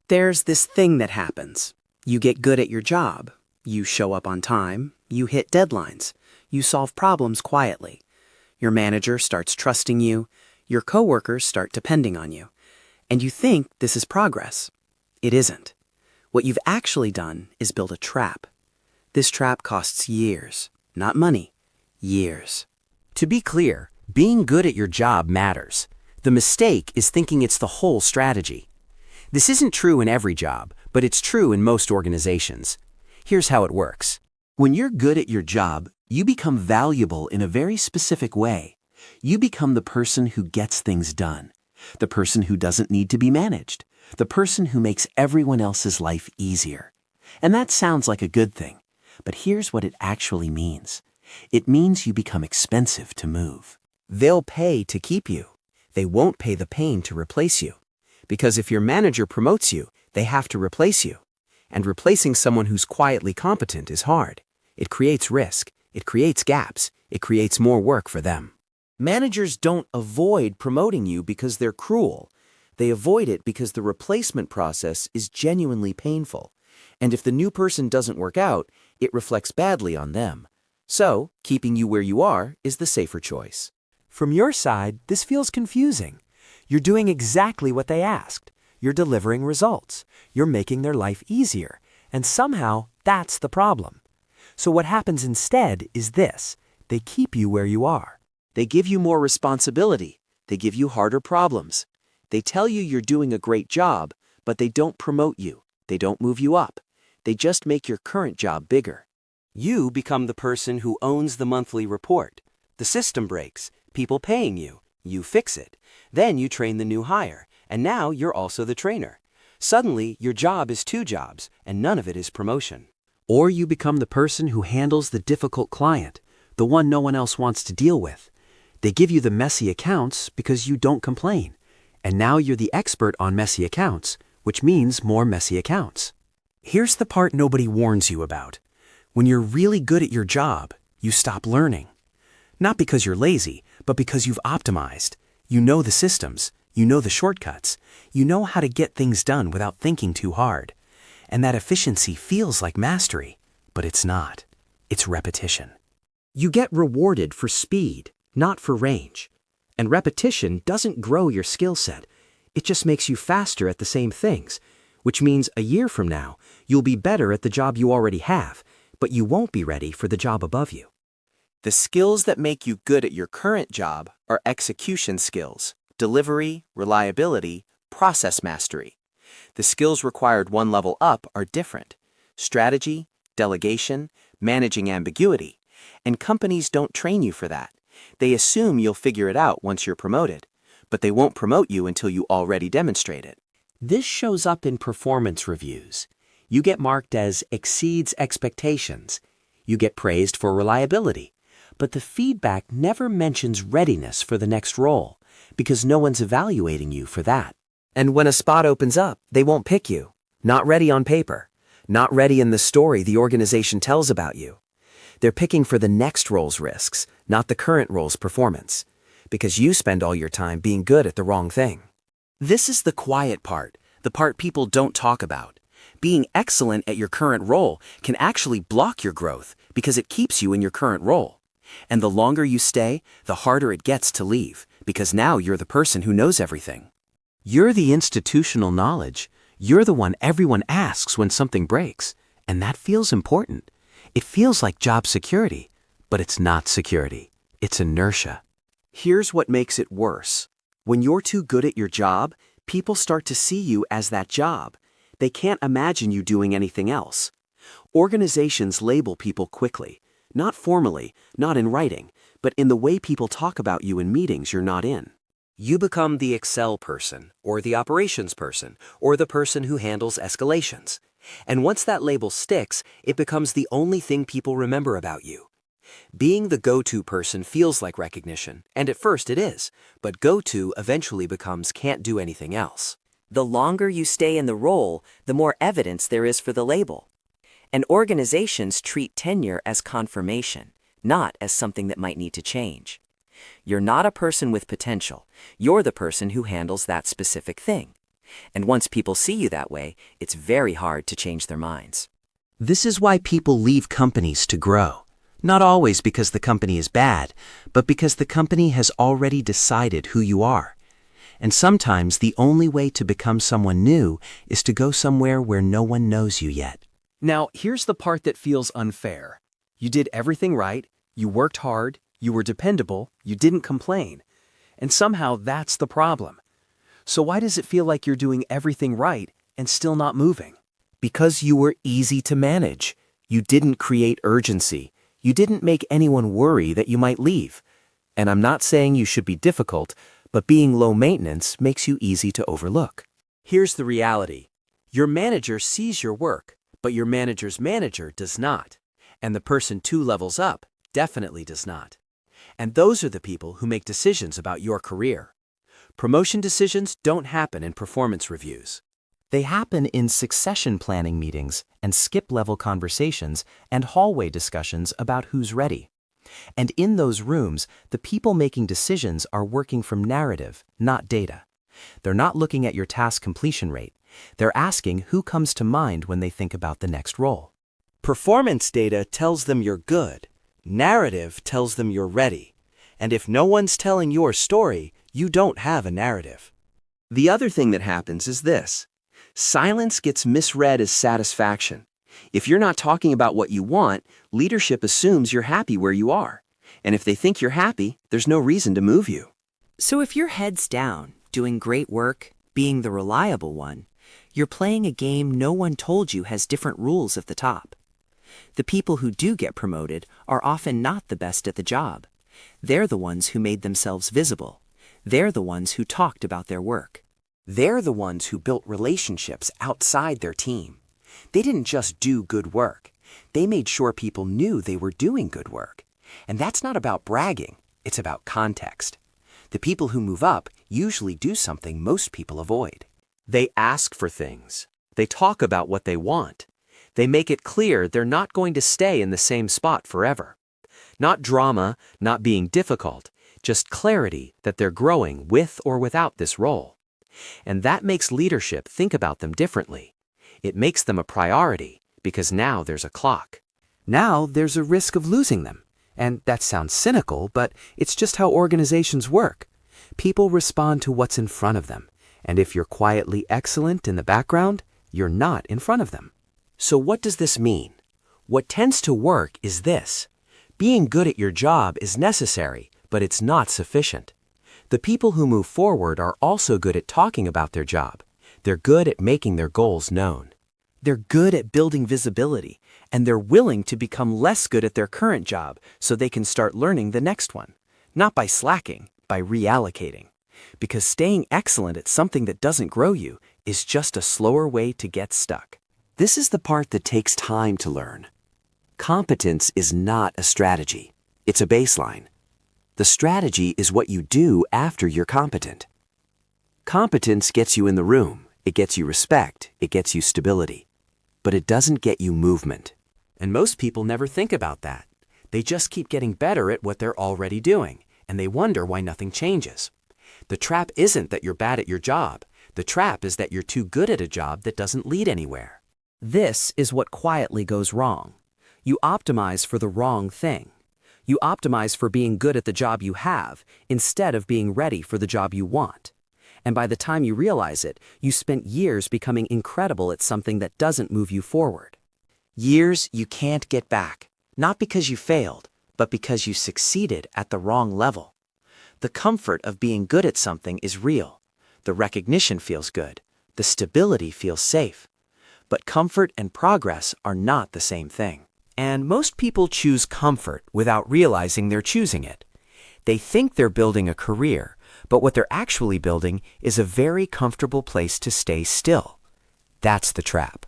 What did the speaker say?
There's this thing that happens. You get good at your job. You show up on time. You hit deadlines. You solve problems quietly. Your manager starts trusting you. Your coworkers start depending on you. And you think this is progress. It isn't. What you've actually done is build a trap. This trap costs years, not money, years. To be clear, being good at your job matters. The mistake is thinking it's the whole strategy. This isn't true in every job, but it's true in most organizations. Here's how it works. When you're good at your job, you become valuable in a very specific way. You become the person who gets things done, the person who doesn't need to be managed, the person who makes everyone else's life easier. And that sounds like a good thing, but here's what it actually means. It means you become expensive to move. They'll pay to keep you. They won't pay the pain to replace you. Because if your manager promotes you, they have to replace you. And replacing someone who's quietly competent is hard. It creates risk. It creates gaps. It creates more work for them. Managers don't avoid promoting you because they're cruel. They avoid it because the replacement process is genuinely painful. And if the new person doesn't work out, it reflects badly on them. So, keeping you where you are is the safer choice. From your side, this feels confusing. You're doing exactly what they asked. You're delivering results. You're making their life easier. And somehow, that's the problem. So what happens instead is this. They keep you where you are. They give you more responsibility. They give you harder problems. They tell you you're doing a great job, but they don't promote you. They don't move you up. They just make your current job bigger. You become the person who owns the monthly report. The system breaks, people paying you. You fix it. Then you train the new hire, and now you're also the trainer. Suddenly, your job is two jobs, and none of it is promotion. Or you become the person who handles the difficult client, the one no one else wants to deal with. They give you the messy accounts because you don't complain. And now you're the expert on messy accounts, which means more messy accounts. Here's the part nobody warns you about. When you're really good at your job, you stop learning. Not because you're lazy, but because you've optimized. You know the systems. You know the shortcuts. You know how to get things done without thinking too hard. And that efficiency feels like mastery, but it's not. It's repetition. You get rewarded for speed, not for range. And repetition doesn't grow your skill set. It just makes you faster at the same things, which means a year from now, you'll be better at the job you already have, but you won't be ready for the job above you. The skills that make you good at your current job are execution skills, delivery, reliability, process mastery. The skills required one level up are different: strategy, delegation, managing ambiguity. And companies don't train you for that. They assume you'll figure it out once you're promoted, but they won't promote you until you already demonstrate it. This shows up in performance reviews. You get marked as exceeds expectations. You get praised for reliability. But the feedback never mentions readiness for the next role, because no one's evaluating you for that. And when a spot opens up, they won't pick you. Not ready on paper. Not ready in the story the organization tells about you. They're picking for the next role's risks, not the current role's performance, because you spend all your time being good at the wrong thing. This is the quiet part, the part people don't talk about. Being excellent at your current role can actually block your growth because it keeps you in your current role. And the longer you stay, the harder it gets to leave, because now you're the person who knows everything. You're the institutional knowledge. You're the one everyone asks when something breaks, and that feels important. It feels like job security, but it's not security. It's inertia. Here's what makes it worse. When you're too good at your job, people start to see you as that job. They can't imagine you doing anything else. Organizations label people quickly, not formally, not in writing, but in the way people talk about you in meetings you're not in. You become the Excel person, or the operations person, or the person who handles escalations. And once that label sticks, it becomes the only thing people remember about you. Being the go-to person feels like recognition, and at first it is, but go-to eventually becomes can't do anything else. The longer you stay in the role, the more evidence there is for the label. And organizations treat tenure as confirmation, not as something that might need to change. You're not a person with potential. You're the person who handles that specific thing. And once people see you that way, it's very hard to change their minds. This is why people leave companies to grow. Not always because the company is bad, but because the company has already decided who you are. And sometimes the only way to become someone new is to go somewhere where no one knows you yet. Now, here's the part that feels unfair. You did everything right, you worked hard, you were dependable, you didn't complain. And somehow that's the problem. So why does it feel like you're doing everything right and still not moving? Because you were easy to manage. You didn't create urgency. You didn't make anyone worry that you might leave. And I'm not saying you should be difficult, but being low maintenance makes you easy to overlook. Here's the reality. Your manager sees your work, but your manager's manager does not. And the person 2 levels up definitely does not. And those are the people who make decisions about your career. Promotion decisions don't happen in performance reviews. They happen in succession planning meetings and skip-level conversations and hallway discussions about who's ready. And in those rooms, the people making decisions are working from narrative, not data. They're not looking at your task completion rate. They're asking who comes to mind when they think about the next role. Performance data tells them you're good. Narrative tells them you're ready. And if no one's telling your story, you don't have a narrative. The other thing that happens is this. Silence gets misread as satisfaction. If you're not talking about what you want, leadership assumes you're happy where you are. And if they think you're happy, there's no reason to move you. So if your head's down, doing great work, being the reliable one, you're playing a game no one told you has different rules at the top. The people who do get promoted are often not the best at the job. They're the ones who made themselves visible. They're the ones who talked about their work. They're the ones who built relationships outside their team. They didn't just do good work. They made sure people knew they were doing good work. And that's not about bragging, it's about context. The people who move up usually do something most people avoid. They ask for things. They talk about what they want. They make it clear they're not going to stay in the same spot forever. Not drama, not being difficult, just clarity that they're growing with or without this role. And that makes leadership think about them differently. It makes them a priority because now there's a clock. Now there's a risk of losing them. And that sounds cynical, but it's just how organizations work. People respond to what's in front of them. And if you're quietly excellent in the background, you're not in front of them. So what does this mean? What tends to work is this. Being good at your job is necessary, but it's not sufficient. The people who move forward are also good at talking about their job. They're good at making their goals known. They're good at building visibility, and they're willing to become less good at their current job so they can start learning the next one. Not by slacking, by reallocating. Because staying excellent at something that doesn't grow you is just a slower way to get stuck. This is the part that takes time to learn. Competence is not a strategy. It's a baseline. The strategy is what you do after you're competent. Competence gets you in the room. It gets you respect. It gets you stability. But it doesn't get you movement. And most people never think about that. They just keep getting better at what they're already doing, and they wonder why nothing changes. The trap isn't that you're bad at your job. The trap is that you're too good at a job that doesn't lead anywhere. This is what quietly goes wrong. You optimize for the wrong thing. You optimize for being good at the job you have instead of being ready for the job you want. And by the time you realize it, you spent years becoming incredible at something that doesn't move you forward. Years you can't get back, not because you failed, but because you succeeded at the wrong level. The comfort of being good at something is real. The recognition feels good. The stability feels safe. But comfort and progress are not the same thing. And most people choose comfort without realizing they're choosing it. They think they're building a career, but what they're actually building is a very comfortable place to stay still. That's the trap.